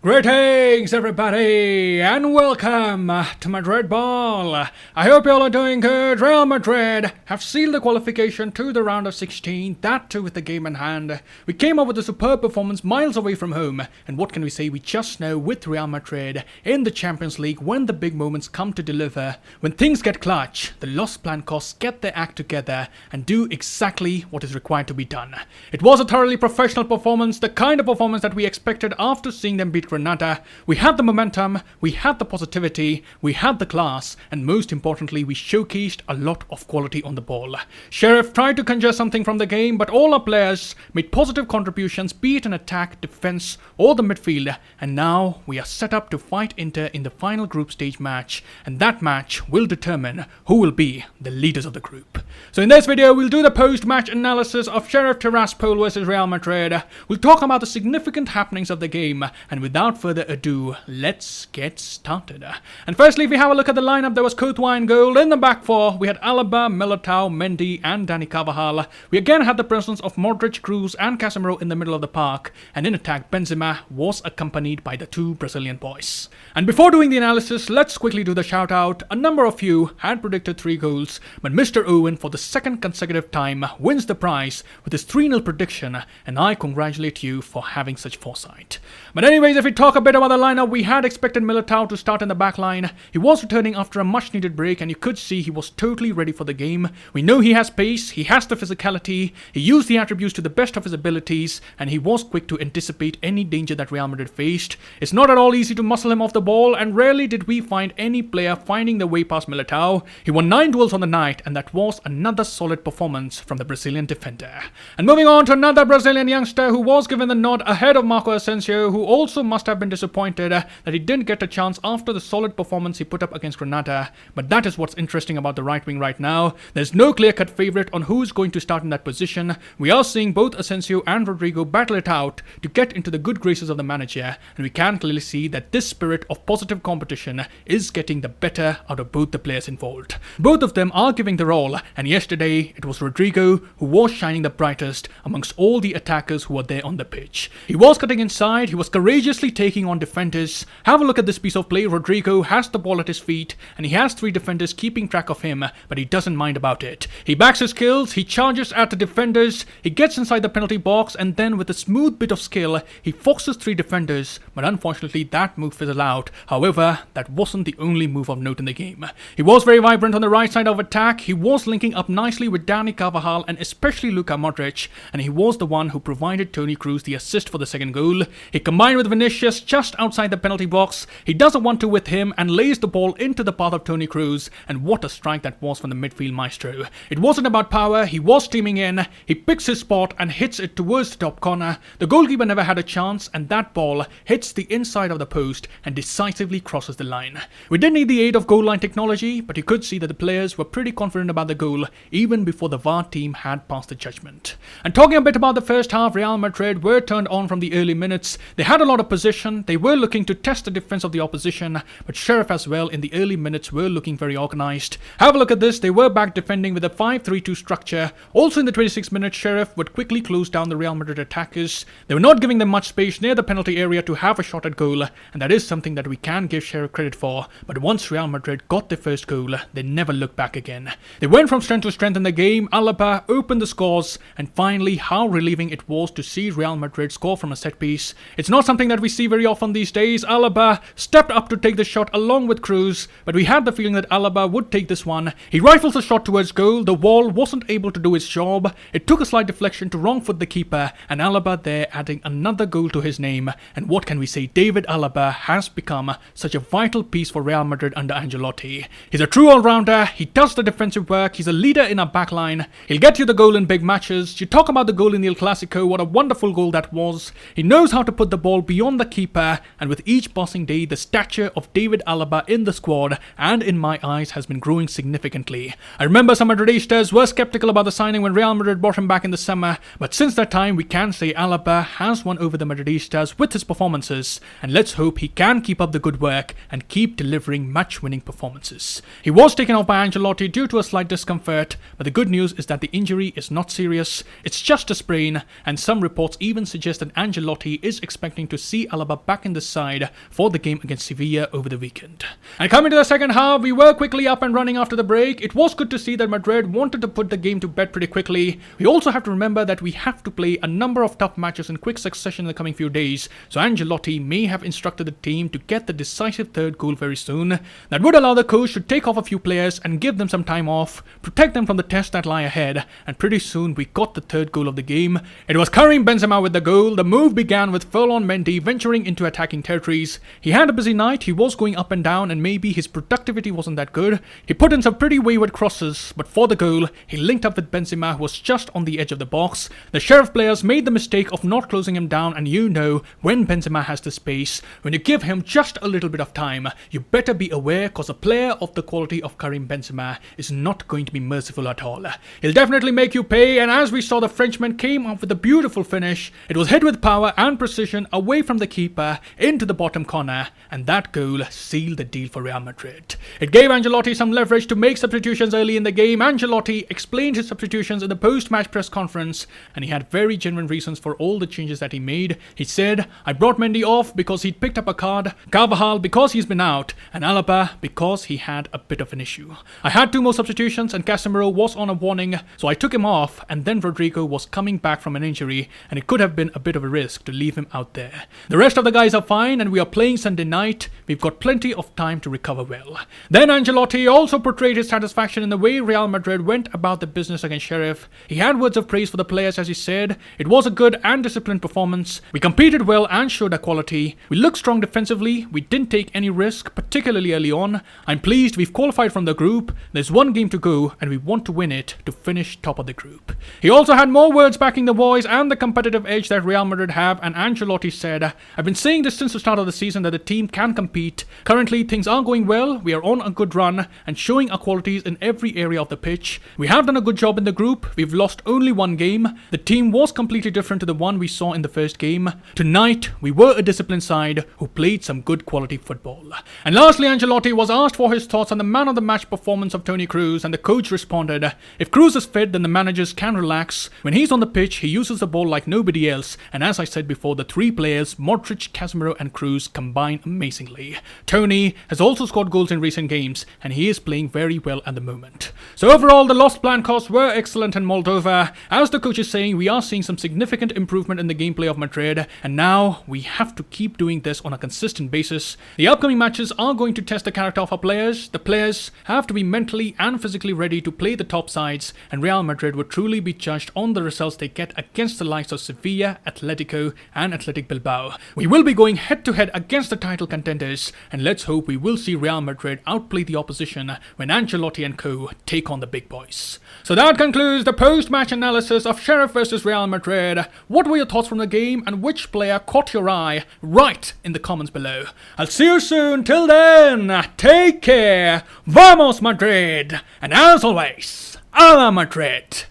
Greetings everybody and welcome to Madrid Ball. I hope you all are doing good. Real Madrid have sealed the qualification to the round of 16, that too with the game in hand. We came up with a superb performance miles away from home, and what can we say, we just know with Real Madrid in the Champions League, when the big moments come to deliver, when things get clutch, the Lost Plan costs get their act together and do exactly what is required to be done. It was a thoroughly professional performance, the kind of performance that we expected after seeing them beat Granada. We had the momentum, we had the positivity, we had the class, and most importantly, we showcased a lot of quality on the ball. Sheriff tried to conjure something from the game, but all our players made positive contributions, be it in attack, defense, or the midfield, and now we are set up to fight Inter in the final group stage match, and that match will determine who will be the leaders of the group. So in this video, we'll do the post-match analysis of Sheriff Tiraspol versus Real Madrid. We'll talk about the significant happenings of the game, and without further ado, let's get started. And firstly, if we have a look at the lineup, there was Courtois in goal. In the back four, we had Alaba, Militao, Mendy, and Dani Carvajal. We again had the presence of Modric, Kroos, and Casemiro in the middle of the park, and in attack, Benzema was accompanied by the two Brazilian boys. And before doing the analysis, let's quickly do the shout out. A number of you had predicted 3 goals, but Mr. Owen, for the second consecutive time, wins the prize with his 3-0 prediction, and I congratulate you for having such foresight. But anyways, if we talk a bit about the lineup, we had expected Militao to start in the back line. He was returning after a much needed break, and you could see he was totally ready for the game. We know he has pace, he has the physicality, he used the attributes to the best of his abilities, and he was quick to anticipate any danger that Real Madrid faced. It's not at all easy to muscle him off the ball, and rarely did we find any player finding their way past Militao. He won 9 duels on the night, and that was another solid performance from the Brazilian defender. And moving on to another Brazilian youngster who was given the nod ahead of Marco Asensio, who also must have been disappointed that he didn't get a chance after the solid performance he put up against Granada. But that is what's interesting about the right wing right now. There's no clear-cut favourite on who's going to start in that position. We are seeing both Asensio and Rodrigo battle it out to get into the good graces of the manager, and we can clearly see that this spirit of positive competition is getting the better out of both the players involved. Both of them are giving their all, and yesterday it was Rodrigo who was shining the brightest amongst all the attackers who were there on the pitch. He was cutting inside, he was courageously taking on defenders. Have a look at this piece of play. Rodrigo has the ball at his feet, and he has 3 defenders keeping track of him, but he doesn't mind about it. He backs his skills, he charges at the defenders, he gets inside the penalty box, and then with a smooth bit of skill, he foxes 3 defenders, but unfortunately that move fizzled out. However, that wasn't the only move of note in the game. He was very vibrant on the right side of attack, he was linking up nicely with Dani Carvajal and especially Luka Modric, and he was the one who provided Toni Kroos the assist for the second goal. He combined with Vinicius just outside the penalty box. He does a 1-2 with him and lays the ball into the path of Toni Kroos, and what a strike that was from the midfield maestro. It wasn't about power, he was steaming in, he picks his spot and hits it towards the top corner. The goalkeeper never had a chance, and that ball hits the inside of the post and decisively crosses the line. We did need the aid of goal line technology, but you could see that the players were pretty confident about the goal even before the VAR team had passed the judgment. And talking a bit about the first half, Real Madrid were turned on from the early minutes. They had a lot of position, they were looking to test the defense of the opposition, but Sheriff as well in the early minutes were looking very organized. Have a look at this, they were back defending with a 5-3-2 structure. Also in the 26th minute, Sheriff would quickly close down the Real Madrid attackers. They were not giving them much space near the penalty area to have a shot at goal, and that is something that we can give Sheriff credit for. But once Real Madrid got their first goal, they never looked back again. They went from strength to strength in the game. Alaba opened the scores, and finally how relieving it was to see Real Madrid score from a set piece. It's not something that we see very often these days. Alaba stepped up to take the shot along with Kroos, but we had the feeling that Alaba would take this one. He rifles the shot towards goal, the wall wasn't able to do its job, it took a slight deflection to wrong foot the keeper, and Alaba there adding another goal to his name. And what can we say, David Alaba has become such a vital piece for Real Madrid under Ancelotti. He's a true all-rounder, he does the defensive work, he's a leader in our backline, he'll get you the goal in big matches. You talk about the goal in the El Clasico, what a wonderful goal that was. He knows how to put the ball beyond the keeper, and with each passing day, the stature of David Alaba in the squad and in my eyes has been growing significantly. I remember some Madridistas were skeptical about the signing when Real Madrid brought him back in the summer, but since that time we can say Alaba has won over the Madridistas with his performances, and let's hope he can keep up the good work and keep delivering match-winning performances. He was taken off by Ancelotti due to a slight discomfort, but the good news is that the injury is not serious, it's just a sprain, and some reports even suggest that Ancelotti is expecting to see Alaba back in the side for the game against Sevilla over the weekend. And coming to the second half, we were quickly up and running after the break. It was good to see that Madrid wanted to put the game to bed pretty quickly. We also have to remember that we have to play a number of tough matches in quick succession in the coming few days, so Ancelotti may have instructed the team to get the decisive third goal very soon. That would allow the coach to take off a few players and give them some time off, protect them from the tests that lie ahead, and pretty soon we got the third goal of the game. It was Karim Benzema with the goal. The move began with Ferland Mendy venturing into attacking territories. He had a busy night, he was going up and down, and maybe his productivity wasn't that good. He put in some pretty wayward crosses, but for the goal, he linked up with Benzema, who was just on the edge of the box. The Sheriff players made the mistake of not closing him down, and you know, when Benzema has the space, when you give him just a little bit of time, you better be aware, because a player of the quality of Karim Benzema is not going to be merciful at all. He'll definitely make you pay, and as we saw, the Frenchman came up with a beautiful finish. It was hit with power and precision away from the keeper into the bottom corner, and that goal sealed the deal for Real Madrid. It gave Ancelotti some leverage to make substitutions early in the game. Ancelotti explained his substitutions in the post-match press conference, and he had very genuine reasons for all the changes that he made. He said, I brought Mendy off because he'd picked up a card, Carvajal because he's been out, and Alaba because he had a bit of an issue. I had 2 more substitutions and Casemiro was on a warning, so I took him off, and then Rodrigo was coming back from an injury, and it could have been a bit of a risk to leave him out there. The rest of the guys are fine, and we are playing Sunday night. We've got plenty of time to recover well. Then Ancelotti also portrayed his satisfaction in the way Real Madrid went about the business against Sheriff. He had words of praise for the players, as he said. It was a good and disciplined performance. We competed well and showed our quality. We looked strong defensively. We didn't take any risk, particularly early on. I'm pleased we've qualified from the group. There's 1 game to go, and we want to win it to finish top of the group. He also had more words backing the voice and the competitive edge that Real Madrid have, and Ancelotti said, I've been saying this since the start of the season that the team can compete. Currently, things are going well. We are on a good run and showing our qualities in every area of the pitch. We have done a good job in the group. We've lost only 1 game. The team was completely different to the one we saw in the first game. Tonight, we were a disciplined side who played some good quality football. And lastly, Ancelotti was asked for his thoughts on the man of the match performance of Toni Kroos, and the coach responded, if Kroos is fit, then the managers can relax. When he's on the pitch, he uses the ball like nobody else, and as I said before, the 3 players, Modric, Casemiro and Kroos, combine amazingly. Toni has also scored goals in recent games, and he is playing very well at the moment. So overall, the lost plan costs were excellent in Moldova. As the coach is saying, we are seeing some significant improvement in the gameplay of Madrid, and now we have to keep doing this on a consistent basis. The upcoming matches are going to test the character of our players. The players have to be mentally and physically ready to play the top sides, and Real Madrid would truly be judged on the results they get against the likes of Sevilla, Atletico and Athletic Bilbao. We will be going head to head against the title contenders, and let's hope we will see Real Madrid outplay the opposition when Ancelotti and Co take on the big boys. So that concludes the post-match analysis of Sheriff versus Real Madrid. What were your thoughts from the game, and which player caught your eye? Write in the comments below. I'll see you soon. Till then, take care. Vamos Madrid! And as always, a la Madrid!